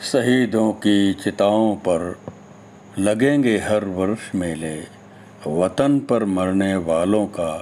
शहीदों की चिताओं पर लगेंगे हर वर्ष मेले, वतन पर मरने वालों का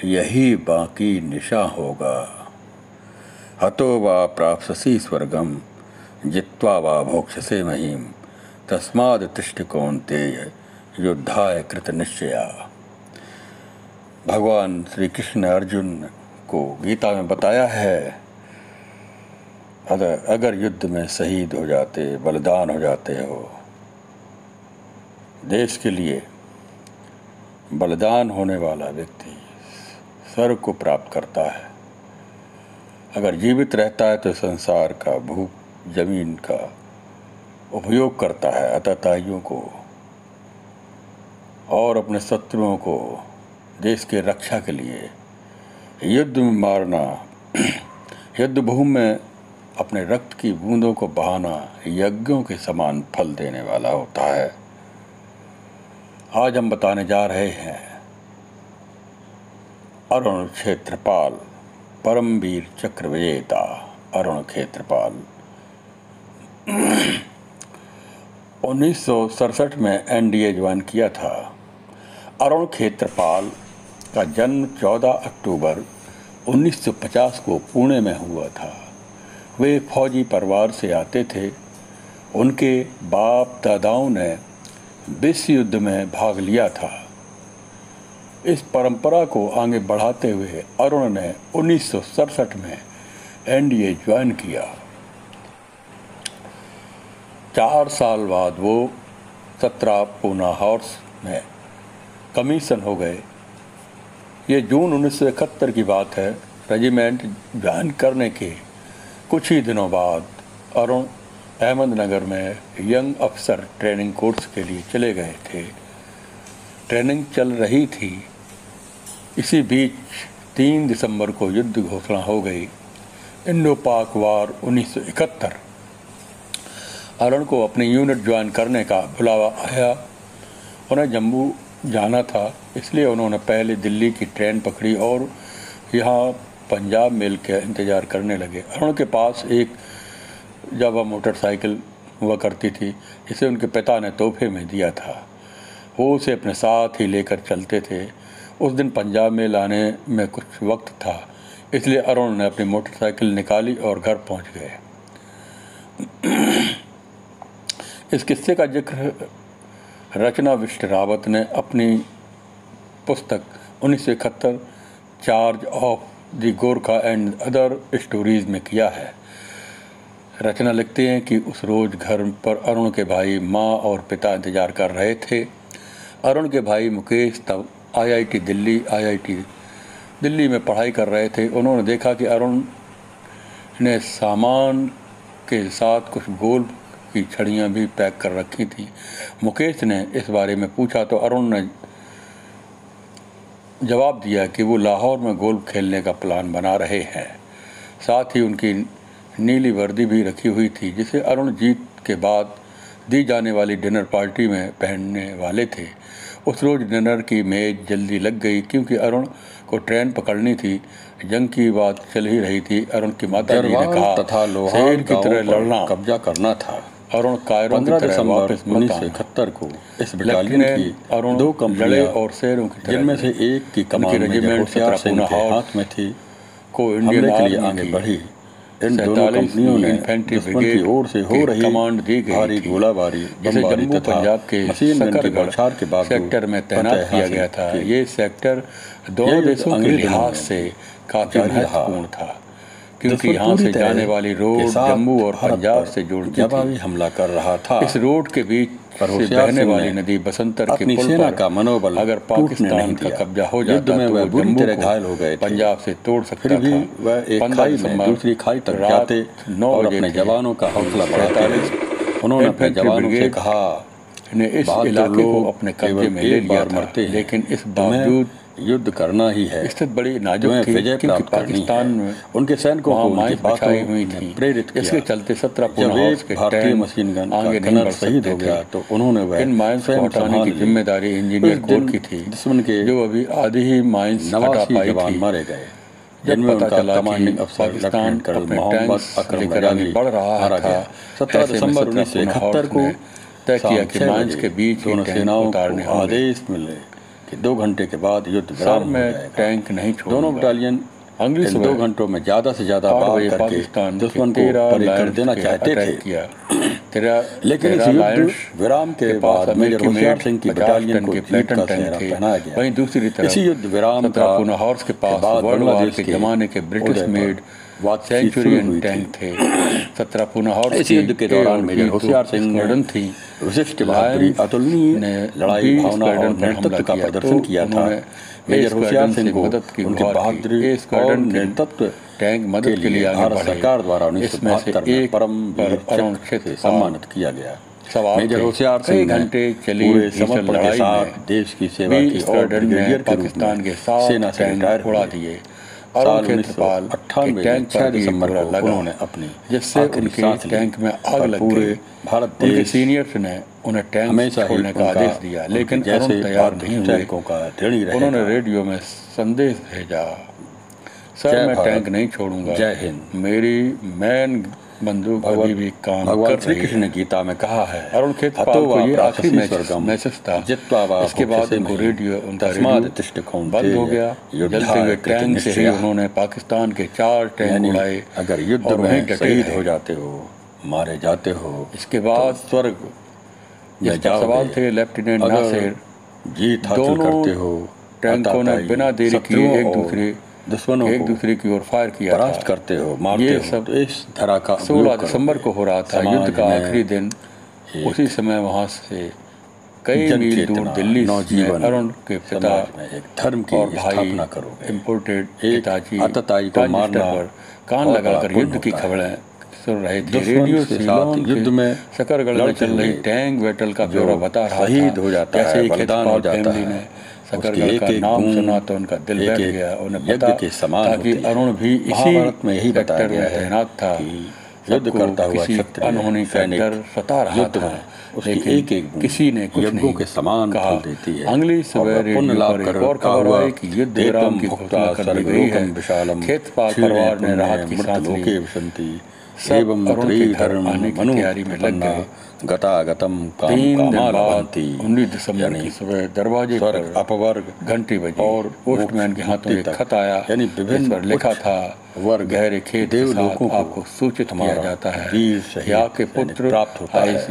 यही बाकी निशा होगा। हतो वा प्राप्स्यसि स्वर्गम जित्वा वा भोक्ष्यसे महीम, तस्माद् तिष्ठ कौन्तेय युद्धाय कृत निश्चया। भगवान श्री कृष्ण ने अर्जुन को गीता में बताया है, अगर युद्ध में शहीद हो जाते, बलिदान हो जाते हो, देश के लिए बलिदान होने वाला व्यक्ति स्वर्ग को प्राप्त करता है। अगर जीवित रहता है तो संसार का भू जमीन का उपयोग करता है अतताइयों को और अपने शत्रुओं को देश के रक्षा के लिए युद्ध में मारना, युद्ध भूमि में अपने रक्त की बूंदों को बहाना यज्ञों के समान फल देने वाला होता है। आज हम बताने जा रहे हैं अरुण क्षेत्रपाल, परमवीर चक्र विजेता अरुण क्षेत्रपाल 1967 में एनडीए ज्वाइन किया था। अरुण क्षेत्रपाल का जन्म 14 अक्टूबर 1950 को पुणे में हुआ था। वे एक फौजी परिवार से आते थे। उनके बाप दादाओं ने विश्व युद्ध में भाग लिया था। इस परंपरा को आगे बढ़ाते हुए अरुण ने 1967 में एनडीए ज्वाइन किया। 4 साल बाद वो 17 पूना हॉर्स में कमीशन हो गए। ये जून 1971 की बात है। रेजिमेंट ज्वाइन करने के कुछ ही दिनों बाद अरुण अहमदनगर में यंग अफसर ट्रेनिंग कोर्स के लिए चले गए थे। ट्रेनिंग चल रही थी। इसी बीच 3 दिसंबर को युद्ध घोषणा हो गई। इंडो पाक वार 1971। अरुण को अपनी यूनिट ज्वाइन करने का बुलावा आया। उन्हें जम्मू जाना था, इसलिए उन्होंने पहले दिल्ली की ट्रेन पकड़ी और यहाँ पंजाब मेल के इंतज़ार करने लगे। अरुण के पास एक जावा मोटरसाइकिल हुआ करती थी, जिसे उनके पिता ने तोहफे में दिया था। वो उसे अपने साथ ही लेकर चलते थे। उस दिन पंजाब मेल आने में कुछ वक्त था, इसलिए अरुण ने अपनी मोटरसाइकिल निकाली और घर पहुंच गए। इस किस्से का जिक्र रचना विष्ट रावत ने अपनी पुस्तक 1971 charge of the Gorkha and other stories में किया है। रचना लिखते हैं कि उस रोज़ घर पर अरुण के भाई, माँ और पिता इंतज़ार कर रहे थे। अरुण के भाई मुकेश तब आईआईटी दिल्ली में पढ़ाई कर रहे थे। उन्होंने देखा कि अरुण ने सामान के साथ कुछ गोल्फ की छड़ियाँ भी पैक कर रखी थी। मुकेश ने इस बारे में पूछा तो अरुण ने जवाब दिया कि वो लाहौर में गोल्फ खेलने का प्लान बना रहे हैं। साथ ही उनकी नीली वर्दी भी रखी हुई थी, जिसे अरुण जीत के बाद दी जाने वाली डिनर पार्टी में पहनने वाले थे। उस रोज़ डिनर की मेज़ जल्दी लग गई क्योंकि अरुण को ट्रेन पकड़नी थी। जंग की बात चल ही रही थी। अरुण की माता जी ने कहा तथा शेर की तरह लड़ना, कब्जा करना था। अरुण कायरों की 15 तरह दिसंबर वापस मत आना। 1971 को इस बटालियन की अरुण 2 लड़े कंपनियां, और शेरों की तरह जिनमें से एक की कमान में रेजिमेंट होशियार सिंह के पूना हाथ में थी, को इंडियन हमले के लिए आर्मी आगे की बढ़ी। इन दोनों कंपनियों ने इन्फेंट्री दुश्मन की ओर से हो रही कमांड दी गई भारी थी, गोलाबारी, जिसे बमबारी जम्मू तथा पंजाब के मशीन गन की शकरगढ़ बौछार के बावजूद सेक्टर में तैनात फतह किया गया था। हासिल की। ये सेक्टर दोनों युद्ध देशों के अंग्रेज लिहाज दिनों से काफी जारी रहा। महत्वपूर्ण था, क्योंकि दुश्मन यहाँ पूरी से तरह जाने वाली के रोड साथ जम्मू और भारत पंजाब पर से जुड़ती जवाबी थी। हमला कर रहा था। इस रोड के बीच पर से होशियार बहने सिंह वाली ने नदी बसंतर के अपनी पुल सेना पर का मनोबल अगर टूटने पाकिस्तान नहीं का दिया। कब्जा हो युद्ध जाता में तो वह वो बुरी जम्मू तरह को घायल हो गए थे। पंजाब से तोड़ सकता फिर भी था। वह एक 15 खाई में दिसंबर दूसरी खाई तक रात जाते 9 और बजे अपने थे। जवानों का हौसला बढ़ाते 47 थे। उन्होंने अपने इन्फेंट्री जवानों से ब्रिगेड कहा, ने इस बहादुर इलाके को लोग अपने कब्जे केवल में ले एक लिया बार था, मरते हैं। लेकिन इस तुम्हें बावजूद युद्ध करना ही है। स्थिति बड़ी नाजुक तुम्हें थी, विजय क्योंकि प्राप्त करनी पाकिस्तान है। में उनके सैनिकों को उनकी माइंस बातों बिछाई हुई ने थी। प्रेरित किया। इसके चलते 17 जब पूना हाउस एक के भारतीय टैंक मशीन गन आगे का नहीं गनर बढ़ शहीद हो सकते गया थे। तो उन्होंने वह इन माइंस को स्वयं हटाने संभाल की ली। जिम्मेदारी इंजीनियर उस कोर दिन की थी, दुश्मन के जो अभी आधी ही माइंस हटा 89 पाई जवान थी। मारे गए। जिनमें पता उनका चला कि कमांडिंग अफसर पाकिस्तान लेफ्टिनेंट कर्नल अपने मोहम्मद टैंक्स अकरम लेकर रजा आगे भी बढ़ रहा मारा था, गया। 17 ऐसे में दिसंबर 17 पूना 1971 हॉर्स को ने तय किया शाम कि 6 माइंस बजे के बीच ही दोनों टैंक सेनाओं उतारने को होंगे। आदेश मिले कि 2 घंटे के बाद युद्ध सर विराम हो मैं जाएगा। टैंक नहीं दोनों छोड़ूंगा। बटालियन अगली इन 2 सुबह घंटों में ज़्यादा से ज़्यादा 8 वार बजे करके पाकिस्तान के दुश्मन को 13 परे कर लायंस देना पे चाहते थे। अटैक किया। 13 लेकिन इस युद्ध लायंस विराम के पास बाद मेजर अमेरिकी होशियार मेड सिंह की 50 बटालियन टन को के जीत प्लेटन का टैंक सेहरा थे। पहनाया गया। वहीं दूसरी तरफ इसी युद्ध विराम 17 का पूना हॉर्स के पास बाद वर्ल्ड वार बांग्लादेश के ज़माने के ब्रिटिश उदय पर मेड बातचीत सेंचुरियन शुरू हुई टैंक थी। थे। 17 पूना हॉर्स इस की युद्ध के ए दौरान और मेजर बी होशियार सिंह ने स्क्वाड्रन थी। विशिष्ट बहादुरी, लायंस अतुलनीय ने लड़ाई बी भावना और स्क्वाड्रन पर हमला नेतृत्व का किया प्रदर्शन तो किया था। उन्होंने मेजर होशियार स्क्वाड्रन सिंह से को मदद की उनके गुहार बहादुरी की। ए और स्क्वाड्रन के नेतृत्व टैंक के मदद के लिए लिए आगे भारत बढ़े। सरकार द्वारा इसमें से 1972 में एक परमवीर पर अरुण चक्र से क्षेत्रपाल सम्मानित किया गया। सवार मेजर थे। होशियार कई सिंह ने घंटे चली पूरे भीषण समर्पण के लड़ाई साथ में देश की सेवा बी की और स्क्वाड्रन ने ब्रिगेडियर के रूप पाकिस्तान में के 7 सेना से रिटायर टैंक उड़ा हुए। दिए। साल अरुण क्षेत्रपाल के 1998 में टैंक 6 पर भी दिसंबर गोला को लगा, उन्होंने अपनी जिससे आखिरी उनके सांस ली। टैंक में आग पर लग पूरे गई। भारत उनके देश सीनियर्स ने उन्हें टैंक हमेशा ही छोड़ने का उनका आदेश दिया, लेकिन उनके अरुण जैसे तैयार बहादुर नहीं हुए। सैनिकों का ऋणी रहेगा। उन्होंने रेडियो में संदेश भेजा, सर जय मैं भारत, टैंक नहीं छोड़ूंगा, जय हिंद। मेरी मैन बंदूक अभी भी काम भगवान कर श्री रही कृष्ण है। ने गीता में कहा है, अरुण क्षेत्रपाल को ये आखिरी मैसेज था। इसके बाद उनको उनका रेडियो बंद हो गया। जलते हुए टैंक से ही उन्होंने पाकिस्तान के 4 टैंक उड़ाए अगर युद्ध और वहीं में डटे शहीद रहे। हो जाते हो, मारे जाते हो, इसके बाद तो स्वर्ग जिस में पर सवाल जाओगे। थे लेफ्टिनेंट अगर नासिर, जीत हासिल दोनों करते हो, टैंकों ने आतताई बिना देरी किए दुश्मनों एक को दूसरे की ओर फायर किया परास्त था। करते हो, मारते ये हो, सब तो इस तरह का 16 दिसंबर को हो रहा था। युद्ध का में आखिरी दिन। एक उसी समय वहां से कई जन मील चेतना, दूर दिल्ली नौजीवन में अरुण के पिता समाज में एक धर्म की और भाई स्थापना करोगे। इम्पोर्टेड एक पिताजी आतताई को ट्रांजिस्टर मारना पर कान बहुत लगाकर बड़ा युद्ध की पुण्य होता खबरें सुन रहे थे। दुश्मन रेडियो के सीलोन साथ युद्ध के में शकरगढ़ में लड़ते चल रही हुए टैंक बैटल का जो ब्यौरा बता रहा शहीद था। हो जाता जैसे है, ही बलिदान हो क्षेत्रपाल जाता फैमिली है, ने उसके शकरगढ़ एक का एक नाम बूंद सुना तो उनका दिल बैठ एक-एक गया। उन्हें यज्ञ पता के समान था कि होती है। अरुण भी इसी महाभारत में यही बताया सेक्टर गया में है तैनात था। कि युद्ध सबको करता हुआ किसी क्षत्रिय अनहोनी का सैनिक डर सता रहा युद्ध था, में उसकी लेकिन एक एक बूंद किसी ने कुछ यज्ञों नहीं के समान कहा। फल देती है। अगली सुबह और वह पुण्य रेडियो लाभ पर एक कर और खबर हुआ आई कि युद्ध विराम की भुक्ता घोषणा कर दी गई है। सर्वलोकम विशालम क्षेत्रपाल क्षीणे परिवार ने पुण्ये राहत की सांस मृतलोके ली। विशन्ति सब एवं अरुण के घर धर्म आने की तैयारी में लग गए। गतागतम काम 3 दिन कामा बाद लभन्ति 19 दिसंबर यानी की सुबह दरवाजे स्वर्ग पर अपवर्ग घंटी बजी और पोस्टमैन के हाथों मुक्ति एक तक, खत आया, यानी जिस विभिन्न पर लिखा उच्च था, वर्ग गहरे खेत के देवलोकों साथ को आपको सूचित किया हमारा जाता है वीर कि शहीद आपके यानी पुत्र प्राप्त होता है। IC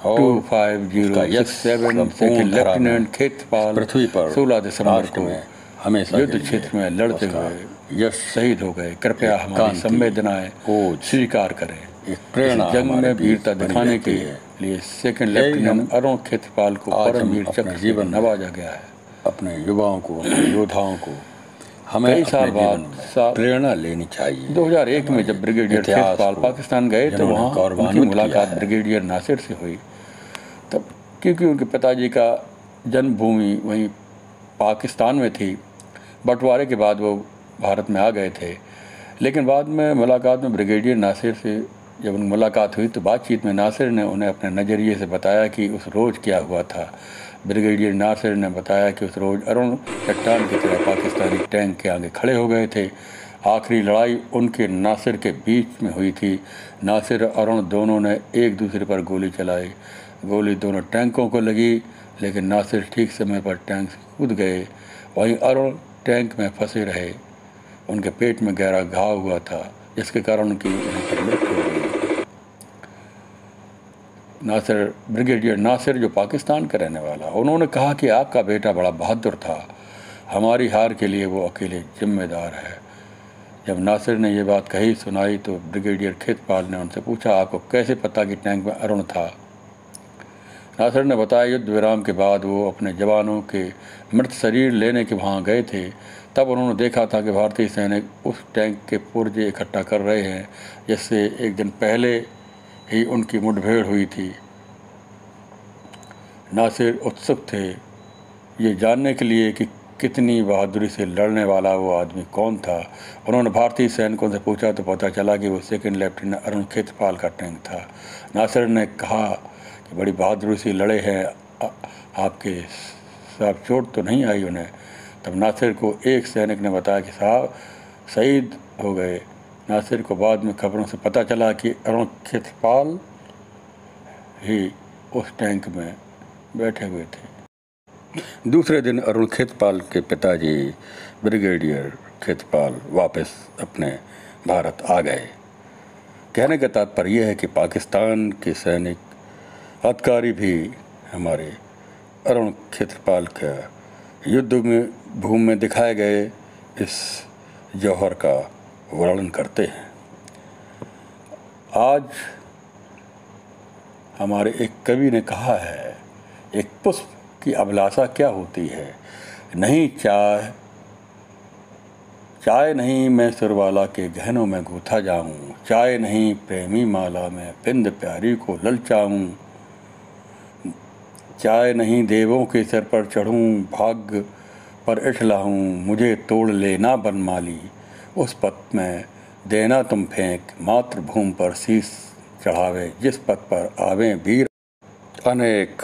और 25067 संपूर्ण सेकंड धरा में लेफ्टिनेंट क्षेत्रपाल पृथ्वी पर 16 दिसंबर राष्ट्र को में हमेशा युद्ध के लिए क्षेत्र में लड़ते उसका हुए यश शहीद हो गए। कृपया एक हमारी कांति, संवेदनाएं ओज, स्वीकार करें। एक प्रेरणा इस जंग हमारे में बीच वीरता बनी दिखाने रहती के है। लिए सेकंड यही लेफ्टिनेंट हम अरुण क्षेत्रपाल को आज हम परमवीर अपने चक्र से जीवन में नवाजा गया है। अपने युवाओं को, अपने योद्धाओं को हमें कई अपने साल बाद जीवन में प्रेरणा लेनी चाहिए। 2001 में जब ब्रिगेडियर इतिहास क्षेत्रपाल को पाकिस्तान गए तो जिन्होंने वहाँ गौरवान्वित उनकी किया मुलाकात है। ब्रिगेडियर नासिर से हुई। तब क्योंकि उनके पिताजी का जन्मभूमि वहीं पाकिस्तान में थी, बंटवारे के बाद वो भारत में आ गए थे। लेकिन बाद में मुलाकात में ब्रिगेडियर नासिर से जब उनकी मुलाकात हुई तो बातचीत में नासिर ने उन्हें अपने नज़रिए से बताया कि उस रोज़ क्या हुआ था। ब्रिगेडियर नासिर ने बताया कि उस रोज़ अरुण चट्टान की तरह पाकिस्तानी टैंक के आगे खड़े हो गए थे। आखिरी लड़ाई उनके नासिर के बीच में हुई थी। नासिर और अरुण दोनों ने एक दूसरे पर गोली चलाई। गोली दोनों टैंकों को लगी, लेकिन नासिर ठीक समय पर टैंक से कूद गए। वहीं अरुण टैंक में फंसे रहे। उनके पेट में गहरा घाव हुआ था, जिसके कारण उनकी वहीं पर मृत्यु हो गई। नासिर, ब्रिगेडियर नासिर जो पाकिस्तान का रहने वाला, उन्होंने कहा कि आपका बेटा बड़ा बहादुर था, हमारी हार के लिए वो अकेले जिम्मेदार है। जब नासिर ने ये बात कही सुनाई तो ब्रिगेडियर क्षेत्रपाल ने उनसे पूछा, आपको कैसे पता कि टैंक में अरुण था? नासिर ने बताया, युद्ध विराम के बाद वो अपने जवानों के मृत शरीर लेने के वहाँ गए थे। तब उन्होंने देखा था कि भारतीय सैनिक उस टैंक के पुर्जे इकट्ठा कर रहे हैं, जिससे एक दिन पहले ही उनकी मुठभेड़ हुई थी। नासिर उत्सुक थे ये जानने के लिए कि कितनी बहादुरी से लड़ने वाला वो आदमी कौन था। उन्होंने भारतीय सैनिकों से पूछा तो पता चला कि वो सेकंड लेफ्टिनेंट अरुण क्षेत्रपाल का टैंक था। नासिर ने कहा कि बड़ी बहादुरी से लड़े हैं, आपके साथ चोट तो नहीं आई उन्हें? तब नासिर को एक सैनिक ने बताया कि साहब शहीद हो गए। नासिर को बाद में खबरों से पता चला कि अरुण खेत्रपाल ही उस टैंक में बैठे हुए थे। दूसरे दिन अरुण खेत्रपाल के पिताजी ब्रिगेडियर खेत्रपाल वापस अपने भारत आ गए। कहने का तात्पर्य यह है कि पाकिस्तान के सैनिक अधिकारी भी हमारे अरुण खेत्रपाल का युद्ध में भूमि में दिखाए गए इस जौहर का वर्णन करते हैं। आज हमारे एक कवि ने कहा है, एक पुष्प की अभिलाषा क्या होती है, नहीं चाय नहीं मैं सुरवाला के गहनों में गूथा जाऊं, चाय नहीं प्रेमी माला में पिंद प्यारी को ललचाऊं, चाय नहीं देवों के सिर पर चढ़ूं, भाग्य पर इठलाऊं, मुझे तोड़ लेना बनमाली, उस पथ में देना तुम फेंक, मातृभूमि पर शीश चढ़ावे, जिस पथ पर आवे वीर। अनेक